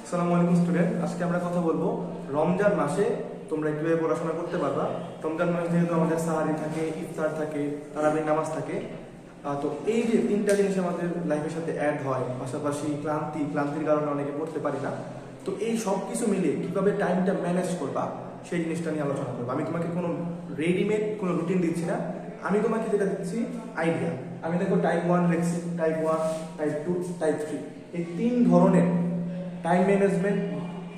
আসসালামু আলাইকুম স্টুডেন্ট, আজকে আমরা কথা বলবো রমজান মাসে তোমরা কিভাবে পড়াশোনা করতে পারবা। রমজান মাস যেহেতু আমাদের সাহারি থাকে, ইফতার থাকে, তারাবির নামাজ থাকে, তো এই যে তিনটা জিনিস আমাদের লাইফের সাথে অ্যাড হয়, পাশাপাশি ক্লান্তির কারণে অনেকে পড়তে পারি না। তো এই সব কিছু মিলিয়ে কীভাবে টাইমটা ম্যানেজ করবা সেই জিনিসটা নিয়ে আলোচনা করবো। আমি তোমাকে কোনো রেডিমেড কোনো রুটিন দিচ্ছি না, আমি তোমাকে যেটা দিচ্ছি আইডিয়া। আমি দেখো টাইপ 1 লিখছি, টাইপ 1, টাইপ 2, টাইপ 3, এই তিন ধরনের টাইম ম্যানেজমেন্ট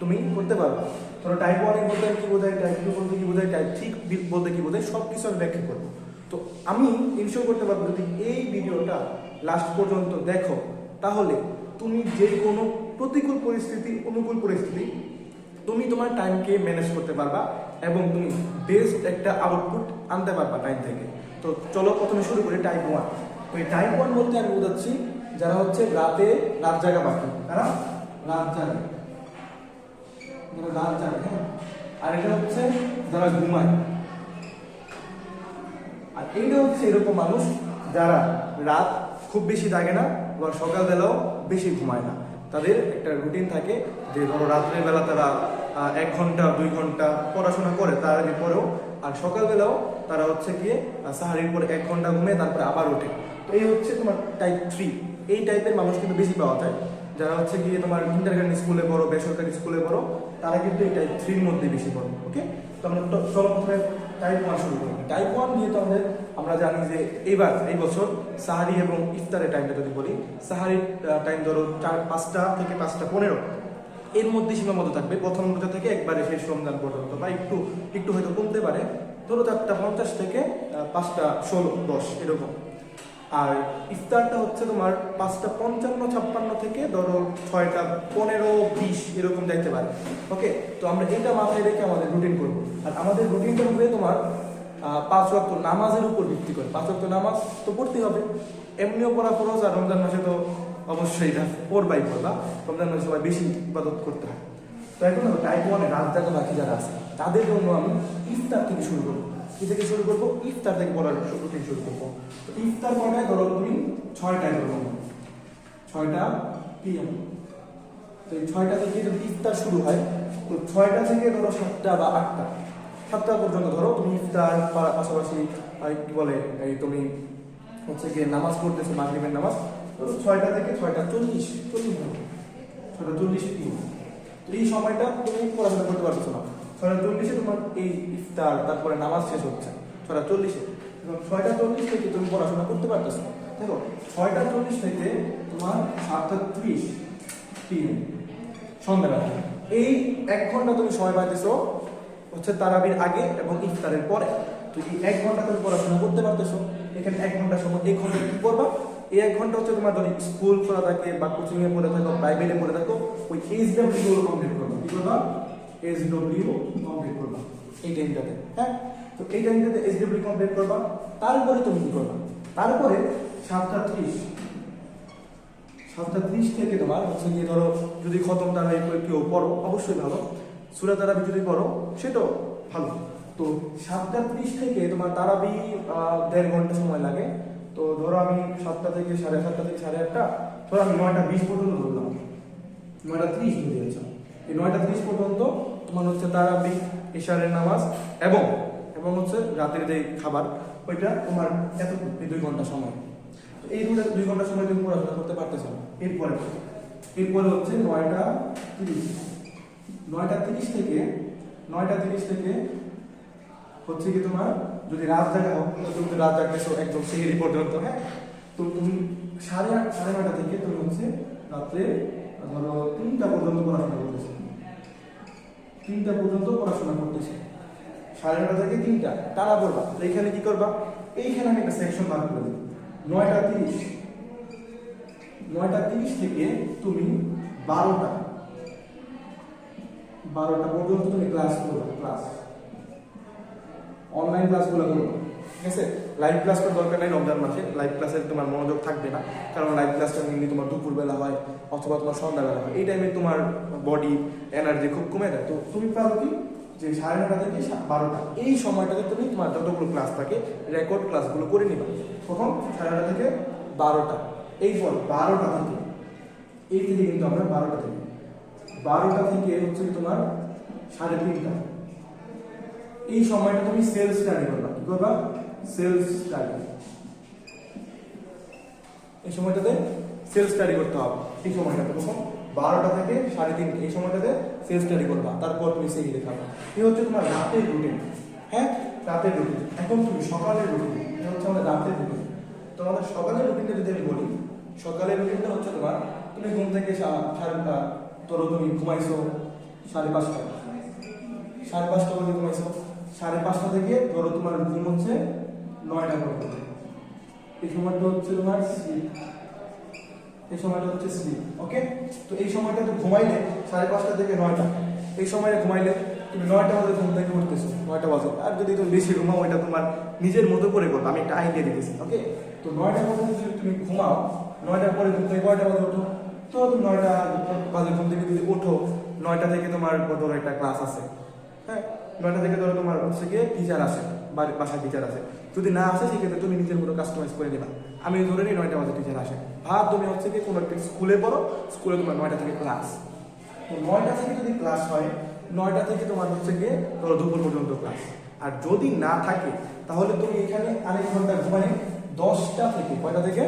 তুমি করতে পারবা। ধরো টাইপ 1 বলতে কি বোঝায়, টাইপ 2 বলতে কি বোঝায়, টাইপ 3 বলতে কি বোঝায়, সব কিছু আমি ব্যাখ্যা করবো। তো আমি ইনশিওর করতে পারবো যদি এই ভিডিওটা লাস্ট পর্যন্ত দেখো, তাহলে তুমি যে কোনো প্রতিকূল পরিস্থিতি, অনুকূল পরিস্থিতি, তুমি তোমার টাইমকে ম্যানেজ করতে পারবা এবং তুমি বেস্ট একটা আউটপুট আনতে পারবা টাইম থেকে। তো চলো প্রথমে শুরু করি টাইপ 1। তো এই টাইপ 1 বলতে আমি বোঝাচ্ছি যারা হচ্ছে রাত জাগা পাখি, তারা রাত জাগে, হ্যাঁ। আর এটা হচ্ছে যারা ঘুমায়। আর এইটা হচ্ছে এরকম মানুষ যারা রাত খুব বেশি জাগে না, আবার সকালবেলাও বেশি ঘুমায় না। তাদের একটা রুটিন থাকে যে ধরো রাত্রের বেলা তারা 1 ঘন্টা 2 ঘন্টা পড়াশোনা করে তার আগে পরেও, আর সকালবেলাও তারা হচ্ছে গিয়ে সাহারির পরে 1 ঘন্টা ঘুমিয়ে তারপরে আবার ওঠে। তো এই হচ্ছে তোমার টাইপ 3। এই টাইপের মানুষ কিন্তু বেশি পাওয়া যায়। যারা হচ্ছে গিয়ে তোমার কিন্ডারগার্টেন স্কুলে পড়ো, বেসরকারি স্কুলে পড়ো, তারা কিন্তু এই টাইপ 3-র মধ্যে বেশি পড়ো। ওকে, তো আমরা চলো প্রথমে টাইপ 1 শুরু করি। টাইপ 1 যেহেতু আমরা জানি যে এই বছর সাহারি এবং ইফতারের টাইমটা যদি বলি, সাহারির টাইম ধরো 5টা থেকে 5টা 15 এর মধ্যে সীমাবদ্ধ থাকবে, প্রথম রোজা থেকে একবারে শেষ রমজান পর্যন্ত, বা একটু হয়তো কমতে পারে, ধরো 4টা 50 থেকে 5টা 16-10 এরকম। আর ইফতারটা হচ্ছে তোমার 5টা 55-56 থেকে ধরো 6টা 15-20 এরকম যাইতে পারে। ওকে, তো আমরা এটা মাথায় রেখে আমাদের রুটিন করব। আর আমাদের রুটিনটা হবে তোমার 5 ওয়াক্ত নামাজের উপর ভিত্তি করে। 5 ওয়াক্ত নামাজ তো পড়তেই হবে, এমনিও পড়া ফরজ, আর রমজান মাসে তো অবশ্যই এটা পড়বাই পড়বা। রমজান মাসে সবাই বেশি ইবাদত করতে হয়। তো এখন টাইপ 1 রাত জাগা বাকি যারা আছে তাদের জন্য আমি ইফতার থেকে শুরু করবো। কি থেকে শুরু করবো? ইফতার থেকে পড়ার রুটিন শুরু করবো। তো ইফতার কটায় ধরো তুমি 6টায় ধরো, 6টা PM। তো এই 6টা থেকে যদি ইফতার শুরু হয়, তো 6টা থেকে ধরো 7টা বা 8টা, 7টা পর্যন্ত ধরো তুমি ইফতার পাশাপাশি কি বলে এই তুমি হচ্ছে গিয়ে নামাজ পড়তেছো, মাগরিবের নামাজ, ধরো 6টা থেকে 6টা 40 PM। তো এই সময়টা তুমি পড়াশোনা করতে পারছো না। 6টা 40-এ তোমার এই ইফতার, তারপরে নামাজ শেষ হচ্ছে 6টা 40-এ, এবং 6টা 40 থেকে তুমি পড়াশোনা করতে পারতেছো না। দেখো 6টা 40 থেকে তোমার 7টা 30 PM সন্ধ্যাবেলা, এই 1 ঘন্টা তুমি সময় পাইতেছো হচ্ছে তারাবির আগে এবং ইফতারের পরে। তো এই 1 ঘন্টা তুমি পড়াশোনা করতে পারতেছো। এখানে 1 ঘন্টা সময়, 1 ঘন্টা কি করবা? এই 1 ঘন্টা হচ্ছে তোমার যদি স্কুল করা থাকে বা কোচিংয়ে পড়ে থাকো, প্রাইভেটে পড়ে থাকো, ওই SW গুলো কমপ্লিট করবা। কি করবা? SW কমপ্লিট করবা এই টাইমটাতে, হ্যাঁ। তো এই টাইমটাতে SW কমপ্লিট করবা। তারপরে তুমি কি করবা? তারপরে 7টা 30 থেকে তোমার হচ্ছে গিয়ে ধরো যদি খতম তারাবি কেউ পড়ো, অবশ্যই ভালো। সূরা তারাবি যদি পড়ো সেটাও ভালো। তো 7টা 30 থেকে তোমার তারাবি 1.5 ঘন্টা সময় লাগে। তো ধরো আমি 7টা থেকে 7:30 থেকে 8:30, ধরো আমি 9টা 20 পর্যন্ত ধরলাম, 9টা 30 ধরে দিয়েছি। এই 9টা 30 পর্যন্ত তোমার হচ্ছে তারাবি, ইশারের নামাজ এবং হচ্ছে রাতের যে খাবার, ওইটা তোমার এত 2 ঘন্টা সময়। এই 2 ঘন্টা সময় তুমি পড়াশোনা করতে পারতেছ না। এরপরে হচ্ছে 9টা 30 থেকে হচ্ছে কি তোমার যদি রাত জাগা হোক, তুমি তো রাত জাগতেছো একদম সেহেরি পর্যন্ত, হ্যাঁ। তো তুমি 8:30 থেকে তুমি হচ্ছে রাত্রে ধরো 3টা পর্যন্ত পড়াশোনা করতেছো। 3টা পর্যন্ত পড়াশোনা করতেছে, 9:30 থেকে 3টা টানা পড়বা। তো এইখানে কি করবা? এইখানে আমি একটা সেকশন বার করে দিই। 9টা 30 থেকে তুমি 12টা পর্যন্ত তুমি ক্লাস করবা। অনলাইন ক্লাসগুলো করবা, ঠিক আছে। লাইভ ক্লাস করার দরকার নাই রমজান মাসে। লাইভ ক্লাসে তোমার মনোযোগ থাকবে না, কারণ লাইভ ক্লাসটা মেনলি তোমার দুপুরবেলা হয় অথবা তোমার সন্ধ্যাবেলা হয়। এই টাইমে তোমার বডি এনার্জি খুব কমে যায়। তো তুমি পারো কি যে 9:30 থেকে 12টা, এই সময়টাতে তুমি তোমার যতগুলো ক্লাস থাকে রেকর্ড ক্লাসগুলো করে নিবা। কখন? 9:30 থেকে 12টা। এই পর 12টা থেকে কিন্তু আমরা 12টা থেকে 12টা থেকে হচ্ছে তোমার 3:30, এই সময়টা তুমি সেলফ স্টাডি করবা। কি করবা? Self study. এই সময়টাতে সেলফ স্টাডি করতে হবে। এই সময়টাতে তখন 12টা থেকে 3:30 এই সময়টাতে সেলফ স্টাডি করবা, তারপর তুমি সেই দেখাবা। এই হচ্ছে তোমার রাতের রুটিন। হ্যাঁ, রাতের রুটিন। এখন তুমি সকালের রুটিন, এটা হচ্ছে আমাদের রাতের রুটিন। তো আমাদের সকালের রুটিনটা যদি আমি বলি, সকালের রুটিনটা হচ্ছে তোমার, তুমি ঘুম থেকে ধরো তুমি ঘুমাইছো 5:30, 5:30 বাজে ঘুমাইছো, 5:30 থেকে ধরো তোমার ঘুম হচ্ছে 9টা পর্যন্ত। এই সময়টা হচ্ছে তোমার স্লিপ, এই সময়টা হচ্ছে স্লিপ। ওকে, তো এই সময়টা তো ঘুমাইলে 5:30 থেকে 9টা, এই সময় ঘুমাইলে তুমি 9টা বাজে ঘুম থেকে উঠতেছো, 9টা বাজে। আর যদি তুমি বেশি ঘুমাও, ওইটা তোমার নিজের মতো করে করবে, আমি একটা আইডিয়া দিতেছি। ওকে, তো 9টা পর্যন্ত যদি তুমি ঘুমাও, 9টার পরে ঘুম থেকে কয়টা বাজে ওঠো? তো তুমি 9টা বাজে ঘুম থেকে যদি ওঠো, 9টা থেকে তোমার ধরো একটা ক্লাস আছে। হ্যাঁ, 9টা থেকে ধরো তোমার হচ্ছে গিয়ে টিচার আসে, বাসায় টিচার আসে। যদি না আসে, সেক্ষেত্রে তুমি নিজের মতো কাস্টমাইজ করে নেবা। আমি ধরে নিই 9টা বাজে টিচার আসে, ভাব তুমি হচ্ছে কি কোনো একটা স্কুলে পড়ো, স্কুলে তোমার 9টা থেকে ক্লাস। তো 9টা থেকে যদি ক্লাস হয়, 9টা থেকে তোমার হচ্ছে গিয়ে ধরো দুপুর পর্যন্ত ক্লাস। আর যদি না থাকে, তাহলে তুমি এখানে আরেক ঘন্টা ঘুমানে 10টা থেকে কয়টা থেকে?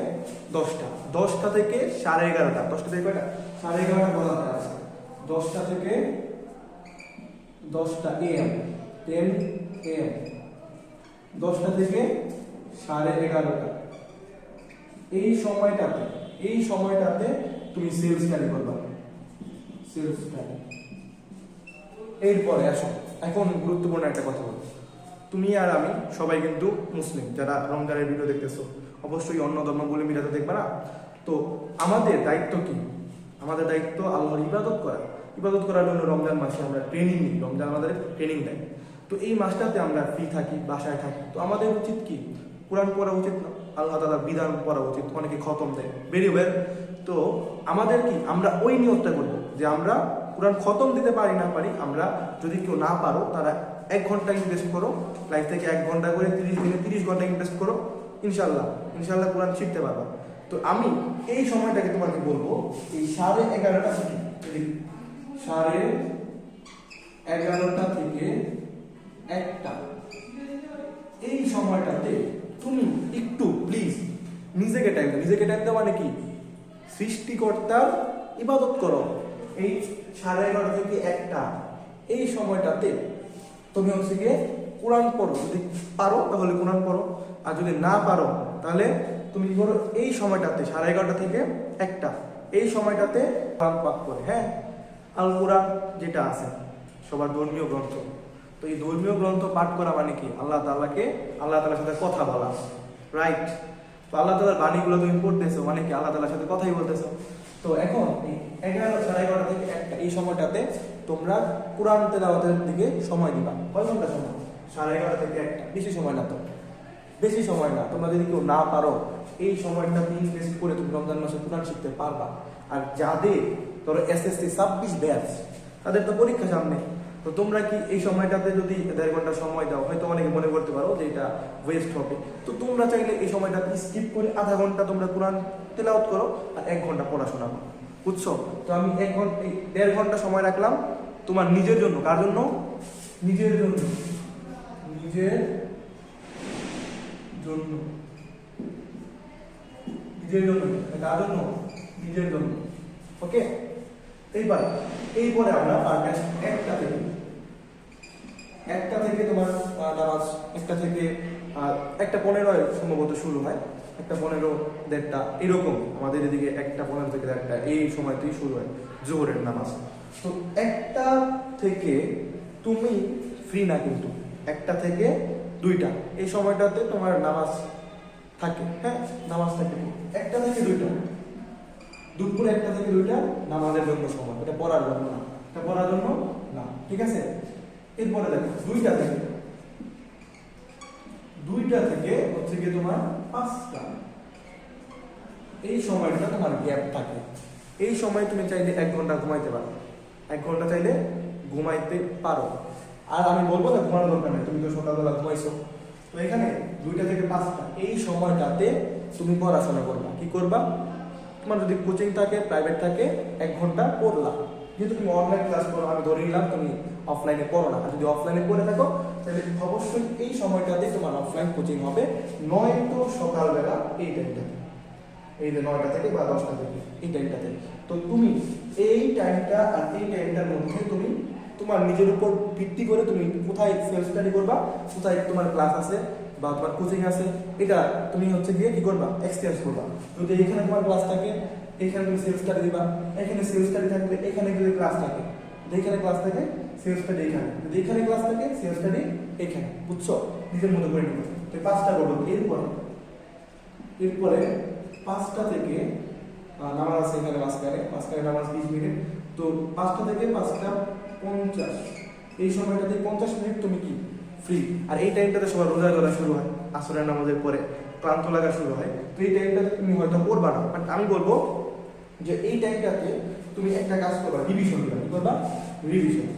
10টা। 10টা থেকে 11:30, 10টা থেকে কয়টা? 11:30 বলাতে আছে। 10টা থেকে 10টা AM, 10 AM, 10টা থেকে 11:30, এই সময়টাতে তুমি সেলফ স্টাডি করবা। Self study. এরপরে আসো, এখন গুরুত্বপূর্ণ একটা কথা বলবো। তুমি আর আমি সবাই কিন্তু মুসলিম, যারা রমজানের ভিডিও দেখতেছো, অবশ্যই অন্য ধর্মগুলো মিলাতে দেখবে না। তো আমাদের দায়িত্ব কি? আমাদের দায়িত্ব আল্লাহর ইবাদত করা। ইবাদত করার জন্য রমজান মাসে আমরা ট্রেনিং নিই, রমজান আমাদের ট্রেনিং দেয়। তো এই মাসটাতে আমরা ফ্রি থাকি, বাসায় থাকি। তো আমাদের উচিত কি? কোরআন পড়া উচিত না? আল্লাহ তাআলার বিধান পড়া উচিত। অনেকে খতম দেয়, ভেরি ওয়েল। তো আমাদের কি, আমরা ওই নিয়তটা করবো যে আমরা কোরআন খতম দিতে পারি না পারি, আমরা যদি কেউ না পারো, তারা 1 ঘন্টা ইনভেস্ট করো, লাইফ থেকে 1 ঘন্টা করে 30 দিনে 30 ঘন্টা ইনভেস্ট করো, ইনশাল্লাহ কোরআন শিখতে পারবা। তো আমি এই সময়টাকে তোমাকে বলবো, এই 11:30টা থেকে 11:30 থেকে 1টা, এই সময়টাতে তুমি একটু প্লিজ নিজেকে টাইম দাও। মানে কি? সৃষ্টিকর্তার ইবাদত করো। এই 11:30 থেকে 1টা, এই সময়টাতে তুমি হচ্ছে গিয়ে কোরআন পড়ো। যদি পারো তাহলে কোরআন পড়ো, আর যদি না পারো তাহলে তুমি কি করো? এই সময়টাতে 11:30 থেকে 1টা, এই সময়টাতে কোরআন পাঠ করে। হ্যাঁ, আল কোরআন যেটা আছে সবার ধর্মীয় গ্রন্থ, তো এই ধর্মীয় গ্রন্থ পাঠ করা মানে কি? আল্লাহ তাআলার সাথে কথা বলা, রাইট? তো আল্লাহ তাআলার বাণীগুলো তুমি পড়তেছো মানে কি? আল্লাহ তাআলার সাথে কথাই বলতেছো। তো এখন এই 11:30 থেকে 1টা, এই সময়টাতে তোমরা কোরআন তেলাওয়াতের দিকে সময় দিবা। কয় ঘন্টা সময়? 11:30 থেকে 1টা, বেশি সময় না। তো বেশি সময় না, তোমরা যদি কেউ না পারো, এই সময়টা ইনভেস্ট করে তুমি রমজান মাসে কোরআন শিখতে পারবা। আর যাদের ধরো SSC 26 ব্যাচ, তাদের তো পরীক্ষা সামনে, তো তোমরা কি এই সময়টাতে যদি 1.5 ঘন্টা সময় দাও, হয়তো অনেকে মনে করতে পারো যে এটা ওয়েস্ট হবে। তো তোমরা চাইলে এই সময়টাতে স্কিপ করে আধা ঘন্টা তোমরা কোরআন তেলাওয়াত করো, আর 1 ঘন্টা পড়াশোনা করো, বুঝছো? তো আমি 1.5 ঘন্টা সময় রাখলাম তোমার নিজের জন্য। কার জন্য? নিজের জন্য। কার জন্য? নিজের জন্য। ওকে, এইপরে আমরা পারবেন 1টা থেকে তোমার নামাজ, 1টা থেকে 1:15 সম্ভবত শুরু হয়, 1:15, 1:30 এরকম। আমাদের এদিকে 1:15 থেকে 1টা, এই সময়তেই শুরু হয় জোহরের নামাজ। তো 1টা থেকে তুমি ফ্রি না, কিন্তু 1টা থেকে 2টা এই সময়টাতে তোমার নামাজ থাকে। হ্যাঁ, নামাজ থাকে 1টা থেকে 2টা, দুপুরে 1টা থেকে 2টা নামাজের জন্য সময়। এটা পড়ার জন্য না, এটা পড়ার জন্য না, ঠিক আছে? এরপরে দেখো 2টা থেকে হচ্ছে গিয়ে তোমার 5টা, এই সময়টা তোমার গ্যাপ থাকে। এই সময় তুমি চাইলে 1 ঘন্টা ঘুমাইতে পারো, 1 ঘন্টা চাইলে ঘুমাইতে পারো। আর আমি বলবো না ঘুমানোর দরকার নেই, তুমি তো সকালবেলা ঘুমাইছো। তো এখানে 2টা থেকে 5টা এই সময়টাতে তুমি পড়াশোনা করবা। কি করবা? তোমার যদি কোচিং থাকে, প্রাইভেট থাকে, 1 ঘন্টা পড়লা, যেহেতু তুমি অনলাইন ক্লাস করো, আমি ধরে নিলাম তুমি অফলাইনে করো না। আর যদি অফলাইনে করে থাকো তাহলে অবশ্যই এই সময়টাতে তোমার অফলাইন কোচিং হবে, নয়তো সকালবেলা এই টাইমটাতে, এই যে 9টা থেকে বা 10টা থেকে এই টাইমটাতে। তো তুমি এই টাইমটা আর এই টাইমটার মধ্যে তুমি তোমার নিজের উপর ভিত্তি করে তুমি কোথায় সেলফ স্টাডি করবা, কোথায় তোমার ক্লাস আছে বা তোমার কোচিং আছে, এটা তুমি হচ্ছে গিয়ে কি করবা, এক্সচেঞ্জ করবা। যদি এখানে তোমার ক্লাস থাকে এখানে তুমি সেলফ স্টাডি দিবা, এখানে সেলফ স্টাডি থাকলে এখানে যদি ক্লাস থাকে, যেখানে ক্লাস থাকে সেলফ স্টাডি এখানে, যদি এখানে ক্লাস থাকে সেলফ স্টাডি এখানে, বুঝছো? নিজের মতো করে নিবে। তো 5টা করবো। এরপরে 5টা থেকে নামাজ আছে এখানে, মাঝখানে নামাজ 20 মিনিট। তো 5টা থেকে 5টা 50 এই সময়টাতে 50 মিনিট তুমি কি ফ্রি। আর এই টাইমটাতে সবার রোজা ধরা শুরু হয়, আসরের নামাজের পরে ক্লান্ত লাগা শুরু হয়। তো এই টাইমটাতে তুমি হয়তো করবা না, বাট আমি বলবো যে এই টাইমটাতে তুমি একটা কাজ করবা, রিভিশন দিবা। কি করবা? রিভিশন।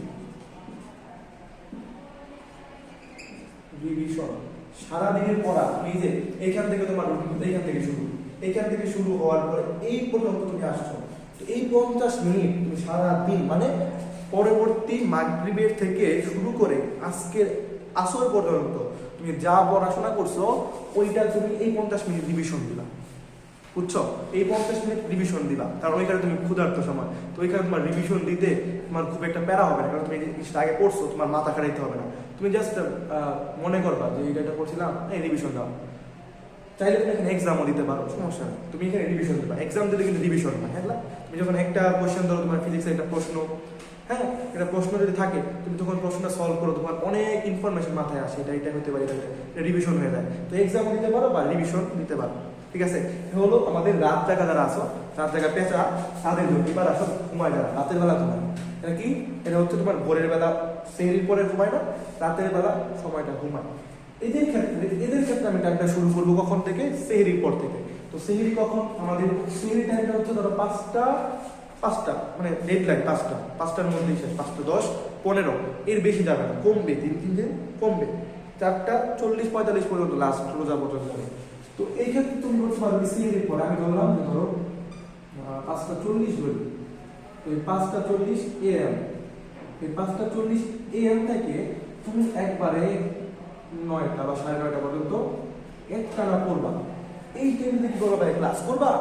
সারাদিনের পড়া, এই যে এইখান থেকে তোমার এইখান থেকে শুরু হওয়ার পরে এই পর্যন্ত তুমি আসছো। তো এই 50 মিনিট তুমি সারাদিন, মানে পরবর্তী মাগরিবের থেকে শুরু করে আজকের আসর পর্যন্ত তুমি যা পড়াশোনা করছো ওইটা তুমি এই 50 মিনিট রিভিশন দিবা, বুঝছো? এই 50 মিনিট রিভিশন দিবা, কারণ ওইখানে তুমি ক্ষুধার্ত সময়। তো ওইখানে তোমার রিভিশন দিতে তোমার খুব একটা প্যারা হবে না, কারণ তুমি জিনিসটা আগে পড়ছো, তোমার মাথা খাটাইতে হবে না। তুমি জাস্ট মনে করবা যে এইটা পড়ছিলাম, এই রিভিশন দাও। চাইলে তুমি এখানে এক্সামও দিতে পারো, সমস্যা নেই, তুমি এখানে রিভিশন দিবা। এক্সাম দিলে কিন্তু রিভিশন না, হ্যাঁ? তুমি যখন একটা কোয়েশ্চেন ধরো, তোমার ফিজিক্সের একটা প্রশ্ন, হ্যাঁ, এটা প্রশ্ন যদি থাকে, তুমি তখন প্রশ্নটা সলভ করো, তোমার অনেক ইনফরমেশন মাথায় আসে, এটা হতে পারে, এটা রিভিশন হয়ে যায়। তো এক্সাম দিতে পারো বা রিভিশন দিতে পারো, ঠিক আছে? হলো আমাদের রাত জায়গা যারা আসো, রাত জায়গা পেঁচা, তাদের জন্য। এবার আসো ঘুমায় যারা, রাতের বেলা ঘুমায়, এটা কি? এটা হচ্ছে তোমার ভোরের বেলা সেহরির পরে ঘুমায় না, রাতের বেলা সময়টা ঘুমায়। এদের ক্ষেত্রে আমি টাইমটা শুরু করবো কখন থেকে? সেহরির পর থেকে। তো সেহরি কখন? আমাদের সেহরি টাইমটা হচ্ছে ধরো 5টা, মানে ডেডলাইন 5টার মধ্যেই শেষ, 5টা 10 15, এর বেশি যাবে না, কমবে, দিন কমবে। 4টা 40-45 পর্যন্ত, লাস্ট রোজা পর্যন্ত যাবে। তো এই ক্ষেত্রে তুমি করতে পারবে সেহরির পরে। আমি ধরলাম যে ধরো 5টা 40 বলি, তো এই 5টা 40 AM, এই 5টা 40 AM থেকে তুমি একবারে 9টা বা 9:30 পর্যন্ত একটানা পড়বা। এই টাইমে কি করবা? ক্লাস করবা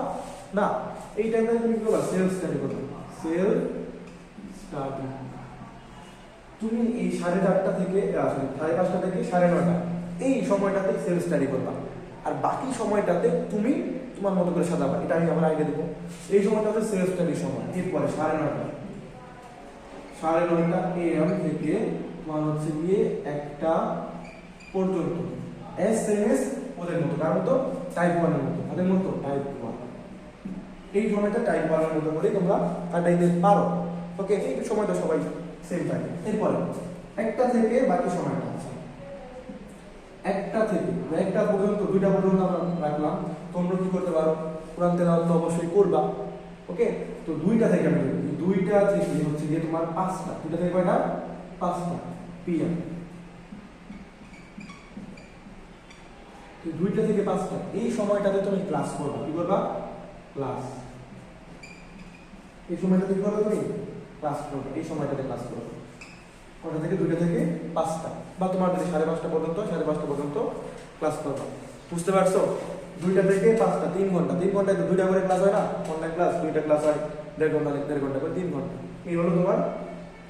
না, এই টাইমে তুমি কি করবা? সেলফ স্টাডি করবা। সেলফ স্টাডি তুমি এই 4:30 থেকে 5:30 থেকে 9:30 এই সময়টাতে সেলফ স্টাডি করবা। আর বাকি সময়টাতে তুমি তোমার মতো করে সাজাবা, এটা আমি আমার আইডিয়া দেবো। এই সময়টাতে সেলফ স্টাডির সময়। এরপরে 9:30 AM থেকে তোমার হচ্ছে গিয়ে 1টা পর্যন্ত SMS ওদের মতো, কারণ তো টাইপ 1 এর মতো, ওদের মতো টাইপ 1। এই সময়টা টাইপ 1 এর মতো করে তোমরা কাটাইতে পারো, ওকে? এই সময়টা সবাই সেম থাকে। এরপরে 1টা থেকে বাকি সময়টা আছে, 1টা থেকে 1টা পর্যন্ত, 2টা পর্যন্ত আমরা রাখলাম। তোমরা কি করতে পারো? কোরআন তেলাওয়াত তো অবশ্যই করবা, ওকে? তো 2টা থেকে আমি 2টা থেকে হচ্ছে গিয়ে তোমার 5টা, 2টা থেকে কয়টা? 5টা PM। 2টা থেকে 5টা এই সময়টাতে তুমি ক্লাস করবা। কি করবা? ক্লাস। এই সময়টাতে কি করবা? তুমি ক্লাস করবে। এই সময়টাতে ক্লাস করবে কটা থেকে? 2টা থেকে 5টা, বা তোমার যদি 5:30 পর্যন্ত, 5:30 পর্যন্ত ক্লাস করবা। বুঝতে পারছো? 2টা থেকে 5টা 3 ঘন্টা, 3 ঘন্টায় তো 2টা করে ক্লাস হয় না? অনলাইন ক্লাস 2টা ক্লাস হয় 1.5 ঘন্টা করে, 3 ঘন্টা। এই হলো তোমার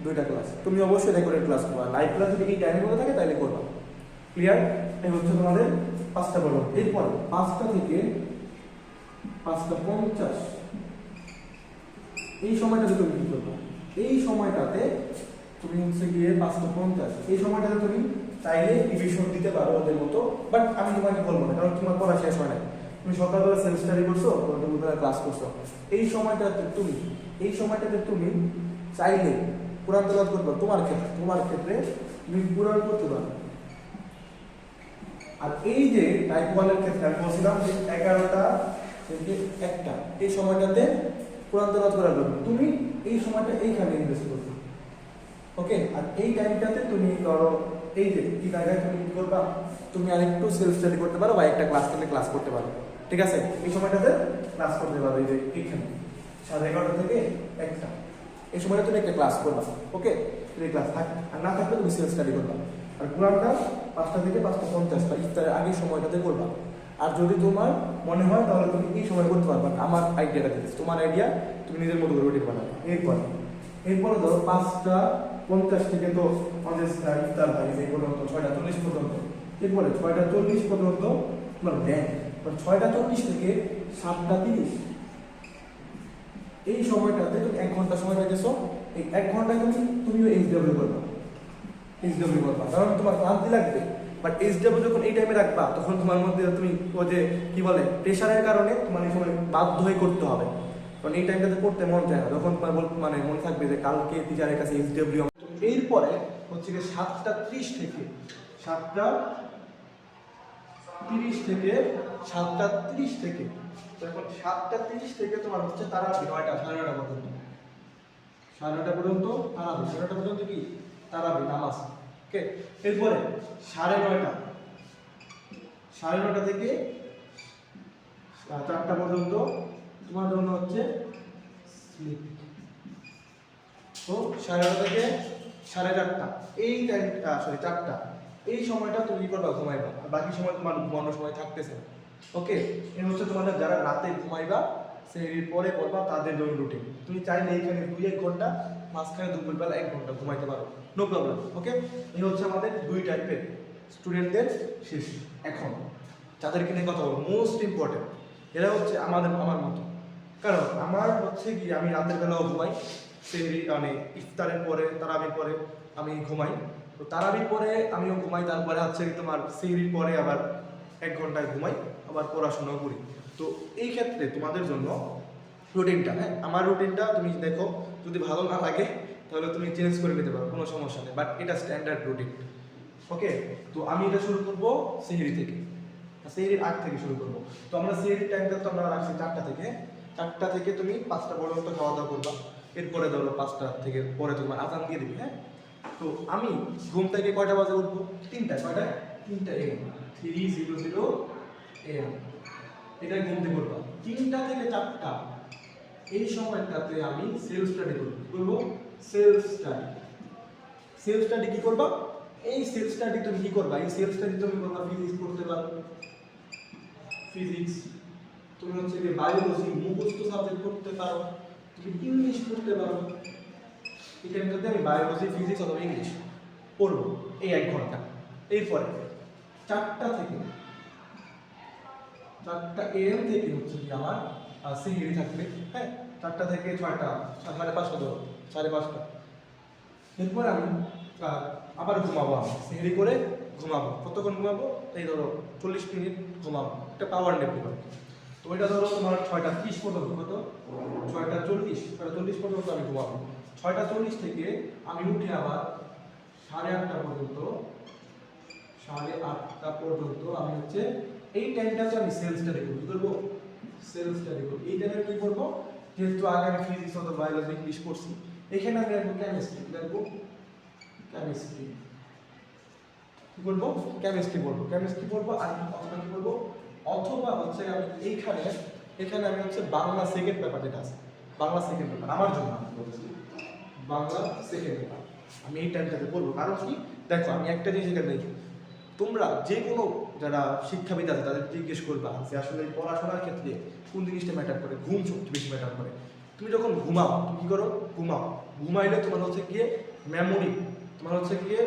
2টা ক্লাস। তুমি অবশ্যই রেকর্ডেড ক্লাস করবা। লাইভ ক্লাস যদি এই টাইমের মধ্যে থাকে তাহলে করবা। ক্লিয়ার? এই হচ্ছে তোমাদের 5টা পর্যন্ত। এরপর 5টা থেকে 5:50 এই সময়টাতে তুমি কি করবা? এই সময়টাতে তুমি হচ্ছে গিয়ে 5:50 এই সময়টাতে তুমি চাইলে রিভিশন দিতে পারো ওদের মতো, বাট আমি তোমাকে বলবো না, কারণ তোমার পড়া শেষ হয় না। তুমি সকালবেলা সেলফ স্টাডি করছো, দুপুরবেলা ক্লাস করছো। এই সময়টাতে তুমি চাইলে কোরআন তেলাওয়াত করবে। তোমার ক্ষেত্রে তুমি কোরআন করতে পারো। আর এই যে টাইপ 1 এর ক্ষেত্রে আমি বলছিলাম যে 11টা থেকে 1টা এই সময়টাতে কোরআন তেলাওয়াত করার জন্য তুমি এই সময়টা এইখানে ইনভেস্ট করবে, ওকে? আর এই টাইমটাতে তুমি ধরো এই যে কি জায়গায় তুমি কি করবা? তুমি আরেকটু সেলফ স্টাডি করতে পারো বা একটা ক্লাস থেকে ক্লাস করতে পারো, ঠিক আছে? এই সময়টাতে ক্লাস করতে পারো। এই যে এইখানে 11:30 থেকে 1টা এই সময়টা তুমি একটা ক্লাস করবা, ওকে? এই ক্লাস থাক আর না থাকলে তুমি সেলফ স্টাডি করবা। আর কোরআনটা 5টা থেকে 5টা 50 বা ইফতারের আগের সময়টাতে করবা। আর যদি তোমার মনে হয় তাহলে তুমি এই সময় করতে পারবা। আমার আইডিয়াটা দিতেছি, তোমার আইডিয়া, তুমি নিজের মতো করে রুটিন বানাবে। এরপরে ধরো 5টা 50 থেকে তো আমাদের ইফতার হয় এই পর্যন্ত 6টা 40 পর্যন্ত। এরপরে 6টা 40 পর্যন্ত তোমার ব্যাংক, 6টা 40 থেকে 7টা 30 এই সময়টাতে তুমি 1 ঘন্টা সময় পাইতেছো। এই 1 ঘন্টায় তুমিও এইচডব্লিউ করবা, কারণ তোমার ক্লান্তি লাগবে। বাট এইচডব্লিউ যখন এই টাইমে রাখবা তখন তোমার মধ্যে তুমি ওই যে কি বলে প্রেশারের কারণে তোমার এই সময় বাধ্য হয়ে করতে হবে, কারণ এই টাইমটাতে করতে মন চায় না। যখন তোমার মানে মনে থাকবে যে কালকে টিচারের কাছে এইচডব্লিউ। এরপরে হচ্ছে কি 7টা 30 থেকে 7টা 30 থেকে এখন 7টা 30 থেকে তোমার হচ্ছে তারাবি 9টা 9:30 পর্যন্ত, 9:30 পর্যন্ত তারাবি, 9:30 পর্যন্ত কি তারাবি নামাজ, ওকে? এরপরে 9:30 থেকে 4টা পর্যন্ত তোমার জন্য হচ্ছে স্লিপ। তো 9:30 থেকে 4:30 এই টাইমটা, সরি 4টা, এই সময়টা তুমি কি করবা? ঘুমাইবা। আর বাকি সময় তোমার ঘুমানোর সময় থাকতেছে, ওকে? এই হচ্ছে তোমাদের যারা রাতে ঘুমাইবা সেই পরে করবা তাদের জন্য রুটিন। তুমি চাইলে এইখানে 2-1 ঘন্টা, মাঝখানে দুপুরবেলা 1 ঘন্টা ঘুমাইতে পারো, নো প্রবলেম, ওকে? এই হচ্ছে আমাদের 2 টাইপের স্টুডেন্টদের শেষ। এখন যাদেরকে নিয়ে কথা বলবো মোস্ট ইম্পর্টেন্ট, এরা হচ্ছে আমার মতো। কারণ আমার হচ্ছে কি আমি রাতের বেলাও ঘুমাই, সেহরি মানে ইফতারের পরে তারাবির পরে আমি ঘুমাই। তো তারাবির পরে আমিও ঘুমাই, তারপরে হচ্ছে তোমার সেহরির পরে আবার 1 ঘন্টায় ঘুমাই, আবার পড়াশোনাও করি। তো এই ক্ষেত্রে তোমাদের জন্য রুটিনটা, হ্যাঁ আমার রুটিনটা তুমি দেখো, যদি ভালো না লাগে তাহলে তুমি চেঞ্জ করে নিতে পারো, কোনো সমস্যা নেই, বাট এটা স্ট্যান্ডার্ড রুটিন, ওকে? তো আমি এটা শুরু করবো সেহরি থেকে, সেহরির আগ থেকে শুরু করবো। তো আমরা সেহরির টাইমটা তো আমরা রাখছি 4টা থেকে তুমি 5টা পর্যন্ত খাওয়া দাওয়া করবা। এরপরে ধরো 5টা থেকে পরে তোমার আজান দিয়ে দিবি, হ্যাঁ? তো আমি ঘুম থেকে কয়টা বাজে উঠবো? 3টা AM, 3:00 AM এটা ঘুম থেকে উঠবা। 3টা থেকে 4টা এই সময়টাতে আমি সেলফ স্টাডি করবো। সেলফ স্টাডি কি করবা? এই সেলফ স্টাডি তুমি কি করবা? এই সেলফ স্টাডি তুমি করবা ফিজিক্স পড়তে পারো, ফিজিক্স, তুমি হচ্ছে যে বায়োলজি মুখস্থ সাবজেক্ট পড়তে পারো, তুমি ইংলিশ পড়তে পারো। এই টাইমটাতে আমি বায়োলজি, ফিজিক্স অথবা ইংলিশ পড়বো এই 1 ঘন্টা। এরপরে 4টা AM থেকে হচ্ছে কি আমার সেহরি থাকবে, হ্যাঁ? 4টা থেকে 6টা, 5:30 ধরো, 5:30। এরপর আমি আবার ঘুমাবো, আমি সেহরি করে ঘুমাবো। কতক্ষণ ঘুমাবো? এই ধরো 40 মিনিট ঘুমাবো, একটা পাওয়ার নেপ দিবো। তো এটা ধরো তোমার 6টা 30 পর্যন্ত, কত? 6টা 40 পর্যন্ত আমি ঘুমাবো। 6টা 40 থেকে আমি উঠে আবার 8:30 পর্যন্ত, 8:30 পর্যন্ত আমি হচ্ছে এই টাইমটাতে আমি সেলফ স্টাডি করবো। সেলফ স্টাডি করবো এই টাইমে কি করবো? যেহেতু আগে আমি ফিজিক্স অথবা বায়োলজি ইংলিশ পড়ছি, এখানে আমি রাখবো কেমিস্ট্রি, কি করবো? কেমিস্ট্রি পড়বো। আর অথবা কি করবো? অথবা হচ্ছে আমি এখানে আমি হচ্ছে বাংলা সেকেন্ড পেপার যেটা আছে, বাংলা সেকেন্ড পেপার আমার জন্য আমি বলছি, বাংলা সেকেন্ড পেপার আমি এই টাইমটাতে পড়বো। কারণ কি দেখো, আমি একটা জিনিস এখানে দেখি, তোমরা যে কোনো যারা শিক্ষাবিদ আছে তাদের জিজ্ঞেস করবা যে আসলে পড়াশোনার ক্ষেত্রে কোন জিনিসটা ম্যাটার করে। ঘুম সবচেয়ে বেশি ম্যাটার করে। তুমি যখন ঘুমাও, তুমি কি করো? ঘুমাইলে তোমার হচ্ছে গিয়ে মেমোরি, তোমার হচ্ছে গিয়ে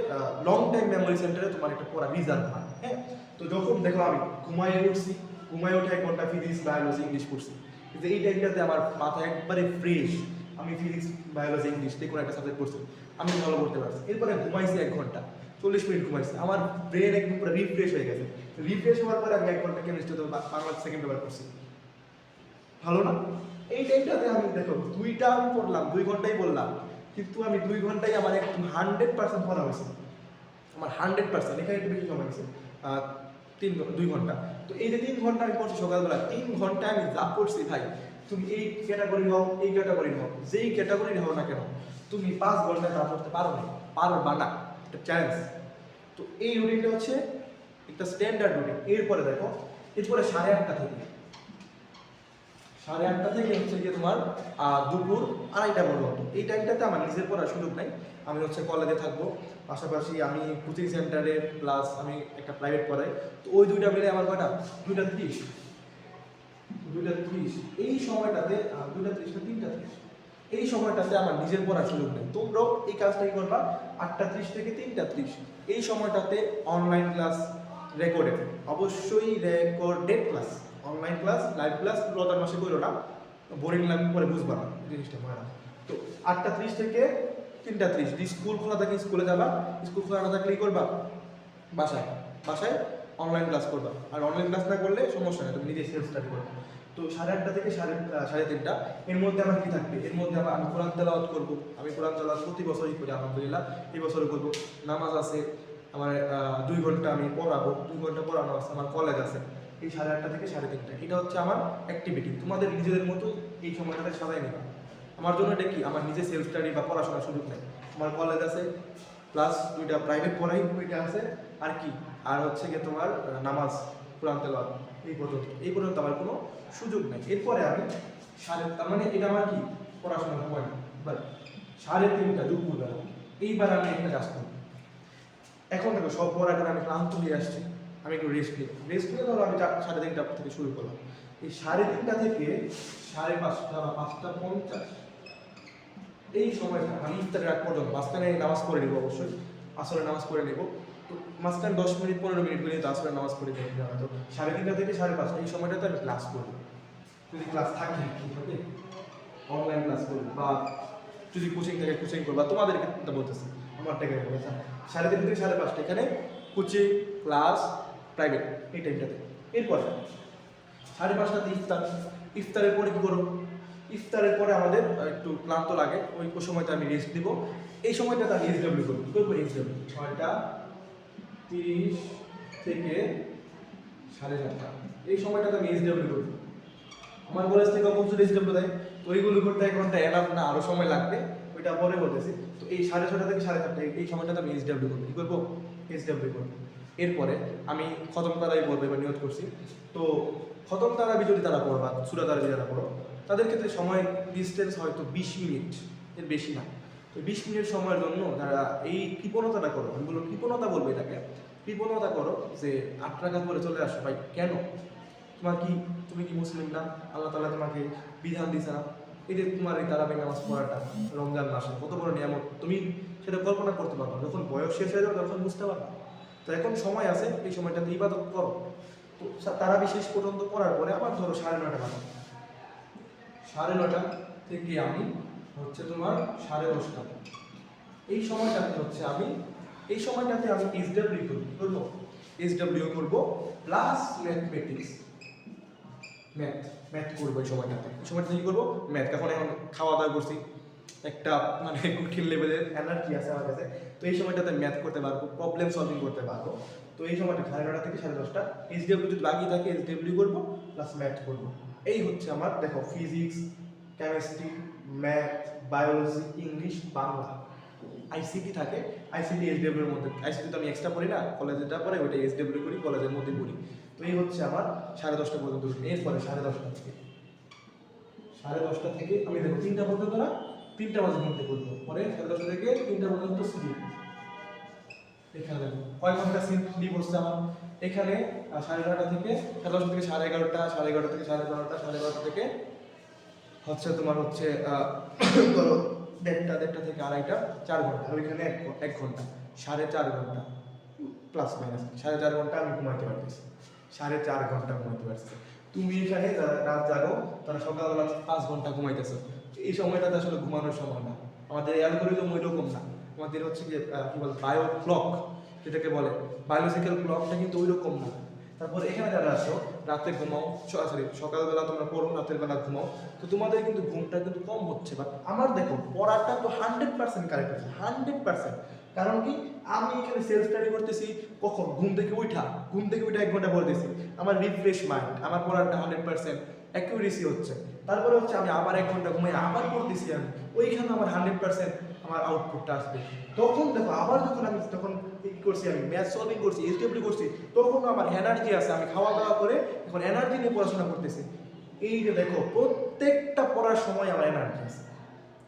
লং টাইম মেমোরি সেন্টারে তোমার একটা পড়া রিজার্ভ হয়, হ্যাঁ? তো যখন দেখো আমি ঘুমায় উঠে 1 ঘন্টা ফিজিক্স, বায়োলজি, ইংলিশ পড়ছি, কিন্তু এই টাইমটাতে আমার মাথা একবারে ফ্রেশ, আমি ফিজিক্স, বায়োলজি, ইংলিশ যে কোনো একটা সাবজেক্ট পড়ছি, আমি ভালো করতে পারছি। এরপরে ঘুমাইছি 1 ঘন্টা 40 মিনিট ঘুমাইছি, আমার ব্রেন একদম পুরো রিফ্রেশ হয়ে গেছে। রিফ্রেশ হওয়ার পরে আমি 1 ঘন্টা কেমিস্ট্রি অথবা বাংলা সেকেন্ড পেপার পড়ছি, ভালো না? এই টাইমটাতে আমি দেখো 2টা আমি পড়লাম, 2 ঘন্টাই বললাম, কিন্তু আমি 2 ঘন্টায় আমার একদম 100% পড়া হয়েছে, আমার 100%। এখানে একটু বেশি সময় গেছে, 2 ঘন্টা। তো এই যে 3 ঘন্টা আমি পড়ছি সকালবেলা, 3 ঘন্টা আমি যা পড়ছি ভাই, তুমি এই ক্যাটাগরি হও, এই ক্যাটাগরি হও, যেই ক্যাটাগরি হও না কেন, তুমি 5 ঘন্টায় তা পড়তে পারবা না, একটা চ্যালেঞ্জ। তো এই রুটিনটা হচ্ছে একটা স্ট্যান্ডার্ড রুটিন। এরপরে দেখো, এরপরে 8:30 থেকে 8:30 থেকে হচ্ছে গিয়ে তোমার দুপুর 2:30 পর্যন্ত। এই টাইমটাতে আমার নিজের পড়ার সুযোগ নাই, আমি হচ্ছে কলেজে থাকবো, পাশাপাশি আমি কোচিং সেন্টারে প্লাস আমি একটা প্রাইভেট পড়াই। তো ওই দুইটা মিলে আমার কয়টা 2:30 এই সময়টাতে 2:30 না 3:30 এই সময়টাতে আমার নিজের পড়ার সুযোগ নেই। তোমরাও এই কাজটাই করবা 8:30 থেকে 3:30 এই সময়টাতে অনলাইন ক্লাস রেকর্ডেড, অবশ্যই recorded class, online class live class রোজার মাসে করো না, বোরিং লাগবে পরে বুঝবা না জিনিসটা হয় না। তো 8:30 থেকে 3:30 যদি স্কুল খোলা থাকে স্কুলে যাবা, স্কুল খোলা না থাকলে কি করবা বাসায় অনলাইন ক্লাস করবা। আর অনলাইন ক্লাস না করলে সমস্যা নেই, তুমি নিজে সেলফ স্টাডি করবে। তো 8:30 থেকে 3:30 এর মধ্যে আমার কি থাকবে, এর মধ্যে আমি কোরআন তেলাওয়াত করবো। আমি কোরআন তেলাওয়াত প্রতি বছরই করি আলহামদুলিল্লাহ, এই বছরও করবো। নামাজ আছে আমার 2 ঘন্টা আমি পড়াবো, 2 ঘন্টা পড়ানো আছে, আমার কলেজ আছে এই 8:30 থেকে 3:30। এটা হচ্ছে আমার অ্যাক্টিভিটি, তোমাদের নিজেদের মতো এই সময়টাতে সাজাই নেবা। আমার জন্য এটা কি, আমার নিজে সেলফ স্টাডি বা পড়াশোনার সুযোগ নেই, আমার কলেজ আছে প্লাস 2টা প্রাইভেট পড়াই ওইটা আছে, আর কি আর হচ্ছে গিয়ে তোমার নামাজ কোরআন তেলাওয়াত এই পর্যন্ত আমার কোনো সুযোগ নেই। এরপরে আমি তার মানে এটা আমার কি পড়াশোনার সময় না, বাট 3:30 দুপুরবেলা এইবার আমি একটা কাজ করি। এখন দেখো সব পড়াটা আমি ক্লান্ত হয়ে আসছি, আমি একটু রেস্ট নিয়ে ধরো আমি 3:30 থেকে শুরু করলাম। এই 3:30 থেকে 5:30 বা 5:50 এই সময়টা আমি ইফতারের আগ পর্যন্ত, মাঝখানে নামাজ পড়ে নেবো, অবশ্যই আসরের নামাজ পড়ে নেবো। তো মাঝখানে 10 মিনিট 15 মিনিট করে তো আসরের নামাজ পড়ে নেবো। তো 3:30 থেকে 5:30 এই সময়টাতে আমি ক্লাস করবো, যদি ক্লাস থাকে অনলাইন ক্লাস করবো, বা যদি কোচিং থাকে কোচিং করবো। তোমাদের ক্ষেত্রে বলতেছি, আমারটাকে বলেছে 3:30 থেকে 5:30 এখানে কোচিং ক্লাস প্রাইভেট এই টাইমটাতে। এরপরে 5:30 ইফতারের পরে কী করো, ইফতারের পরে আমাদের একটু ক্লান্ত লাগে, ওই সময়টা আমি রেস্ট দিব। এই সময়টাতে আমি SW করবো, কী করবো SW 6:30 থেকে 7:30 এই সময়টাতে আমি SW করবো। আমার কলেজ থেকে অবশ্যই SW দেয়, তো ওইগুলো করতে 1 ঘন্টা এনাফ না, আরও সময় লাগবে, ওইটা পরে বলতেছি। তো এই 6:30 থেকে 7:30 এই সময়টাতে আমি SW করবো, কী করবো SW করবো। এরপরে আমি খতম তারাবি পড়বো, এবার নিয়ত করছি। তো খতম তারাবি যদি তারা পড়ো বা সূরা তারাবি যারা পড়ো, তাদের ক্ষেত্রে সময় ডিস্টেন্স হয়তো 20 মিনিট, এর বেশি না। তো 20 মিনিট সময়ের জন্য যারা এই কৃপণতাটা করো, আমি বলবো কৃপণতা বলবো এটাকে, কৃপণতা করো যে 8 রাকাত পরে চলে আসো। ভাই কেন, তুমি কি মুসলিম না? আল্লাহ তাআলা তোমাকে বিধান দিছে না? এই যে তোমার এই তারাবি নামাজ পড়াটা রমজান মাসে কত বড় নিয়ামত, তুমি সেটা কল্পনা করতে পারবে না। যখন বয়স শেষ হয়ে যাবে তখন বুঝতে পারবে। তো এখন সময় আছে, এই সময়টাতে ইবাদত করো। তো তারাবি শেষ পর্যন্ত পড়ার পরে আবার ধরো 9:30 বাজে, 9:30 থেকে আমি হচ্ছে তোমার 10:30 এই সময়টাতে হচ্ছে আমি SW করবো, SW করবো প্লাস ম্যাথমেটিক্স, ম্যাথ করবো। এই সময়টাতে কি করবো, ম্যাথ। এখন খাওয়া দাওয়া করছি, একটা মানে কঠিন লেভেলের এনার্জি আছে আমার কাছে, তো এই সময়টাতে ম্যাথ করতে পারবো, প্রবলেম সলভিং করতে পারবো। তো এই সময়টা 9:30 থেকে 10:30 SW যদি বাকি থাকে SW করবো প্লাস ম্যাথ করবো। এই হচ্ছে আমার দেখো physics, chemistry, math, biology, English, Bangla, ICT থাকে, ICT SW এর মধ্যে। ICT তো আমি এক্সট্রা পড়ি না, কলেজে যা পড়ে ওইটা SW করি, কলেজের মধ্যে পড়ি। তো এই হচ্ছে আমার 10:30 পর্যন্ত। এরপরে 10:30 থেকে আমি দেখো 3টা পর্যন্ত না, 3টা বাজে মধ্যে করবো। পরে 10:30 থেকে 3টা পর্যন্ত স্লিপ। এখানে দেখো কয় ঘন্টা স্লিপ হচ্ছে আমার এখানে 9:30 থেকে 10:30 থেকে 11:30, 11:30 থেকে 12:30, 11:30 থেকে হচ্ছে তোমার হচ্ছে ধরো 1:30 থেকে 2:30, 4 ঘন্টা। আর ওইখানে 1 ঘন্টা, 4.5 ঘন্টা প্লাস মাইনাস 4.5 ঘন্টা আমি ঘুমাইতে পারতেছি, 4.5 ঘন্টা ঘুমাইতে পারছি। তুমি এখানে রাত জাগো, তারা সকালবেলা 5 ঘন্টা ঘুমাইতেছো। এই সময়টাতে আসলে ঘুমানোর সময় না, আমাদের অ্যালগরিদম ওই রকম না। আমাদের হচ্ছে কি বলে বায়ো ক্লক, যেটাকে বলে বায়োলজিক্যাল ক্লকটা কিন্তু ওই রকম না। তারপর এখানে যারা আসো রাতে ঘুমাও, সকালবেলা তোমরা পড়ো, রাতের বেলা ঘুমাও, তো তোমাদের কিন্তু ঘুমটা কিন্তু কম হচ্ছে। বাট আমার দেখো পড়াটা তো 100% কারেক্ট আছে, 100%। কারণ কি, আমি এখানে সেলফ স্টাডি করতেছি, কখন ঘুম থেকে উঠা 1 ঘন্টা পড়তেছি, আমার রিফ্রেশ মাইন্ড, আমার পড়াটা 100% অ্যাকিউরেসি হচ্ছে। তারপরে হচ্ছে আমি আবার 1 ঘন্টা ঘুমাই আবার পড়তেছি, আমি ওইখানে আমার 100% আমার আউটপুটটা আসবে। তখন দেখো আবার যখন আমি করছি, আমি ম্যাথ সলভিং করছি, SW করছি, তখন আমার এনার্জি আছে, আমি খাওয়া দাওয়া করে এখন এনার্জি নিয়ে পড়াশোনা করতেছি। এই যে দেখো প্রত্যেকটা পড়ার সময় আমার এনার্জি আছে,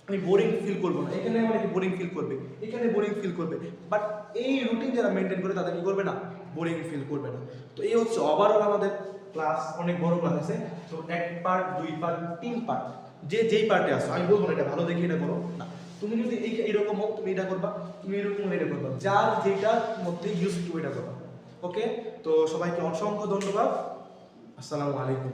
আমি বোরিং ফিল করবো না। এখানে অনেকে বোরিং ফিল করবে, এখানে বোরিং ফিল করবে, বাট এই রুটিন যারা মেনটেন করে তাদের কি করবে না, বোরিং ফিল করবে না। তো এই হচ্ছে ওভারঅল আমাদের ক্লাস, অনেক বড় ক্লাস আছে। তো 1 পার্ট 2 পার্ট 3 পার্ট, যে যেই পার্টে আসো আমি বলবো না এটা ভালো দেখে এটা করো না। তুমি যদি এইরকম হোক তুমি এটা করবা, তুমি এরকম এটা করবা, যার যেটার মধ্যে ইউজ টু এটা করবা। ওকে, তো সবাইকে অসংখ্য ধন্যবাদ। আসসালামু আলাইকুম।